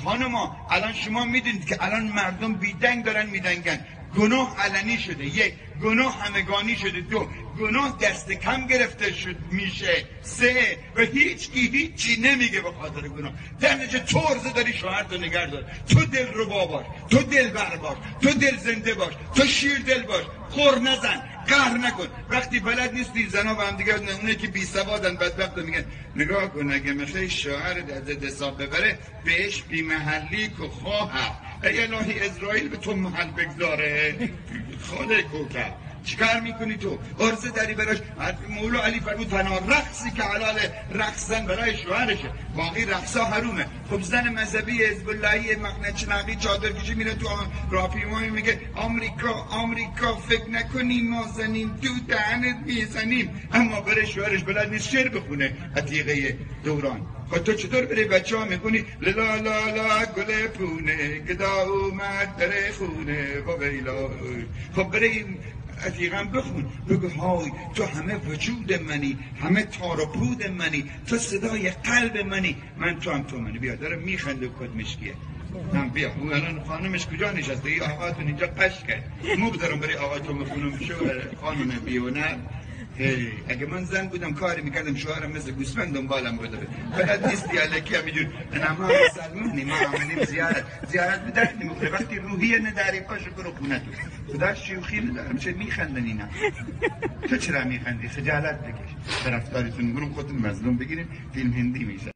خانما الان شما میدونید که الان مردم بیدنگ دارن میدنگن. گناه علنی شده، یک گناه همگانی شده، دو گناه دست کم گرفته شد میشه، سه و هیچی نمیگه به خاطر گناه. در نتیجه تو عرضه داری شوهرتو نگه دار، تو دل ربا باش، تو دلبر باش، تو دل زنده باش، تو شیر دل باش، خور نزن، قهر نکن. وقتی بلد نیستی زنا با هم دیگه، اونه که بی سوادن بدبخت میگن نگاه کن اگه میخوای شوهر از حساب ببره بهش بی محلی که خواهر ای الهی اسرائیل به تو محل بگذاره. خاله کوکب چیکار میکنی تو؟ عرضه داری براش. مولا علی فرمود تنها رقصی که حلال رقصن برای شوهرشه، باقی رقصا حرومه. خب زن مذهبی حزب اللهی مقنعه چادر کشی میره تو راهپیمایی میگه آمریکا فکر نکنی ما زنیم تو دهنت میزنیم، اما برای شوهرش بلد نیست شعر بخونه عتیقه دوران. خب تو چطور برای بچه ها میخونی لا لا لا گل پونه گدا اومد در خونه و بیلا؟ خب برای عتیقم بخون، بگو های تو همه وجود منی، همه تار و پود منی، تو صدای قلب منی، من تو هم تو منی. بیا داره میخنده کد مشکیه. هم بیا اون الان خانمش کجا نشسته؟ ای آقاتون اینجا قش کرد. مبذارم برای آقاتون بخونم شو خانم بیونه. اگه من زن بودم کاری میکردم شوهرم مثل گوسفند دنبالم بودم. فقط نیستی الکی همینجور نماز سلمونی ما آمدیم زیارت بدهیم. وقتی روحیه نداری پاشو برو خونه تو. خدا شوخی ندارم چه میخندن اینا؟ تو چرا میخندی؟ خجالت بکش. طرفدارتون برو خودتون مظلوم بگیرین، فیلم هندی میشه.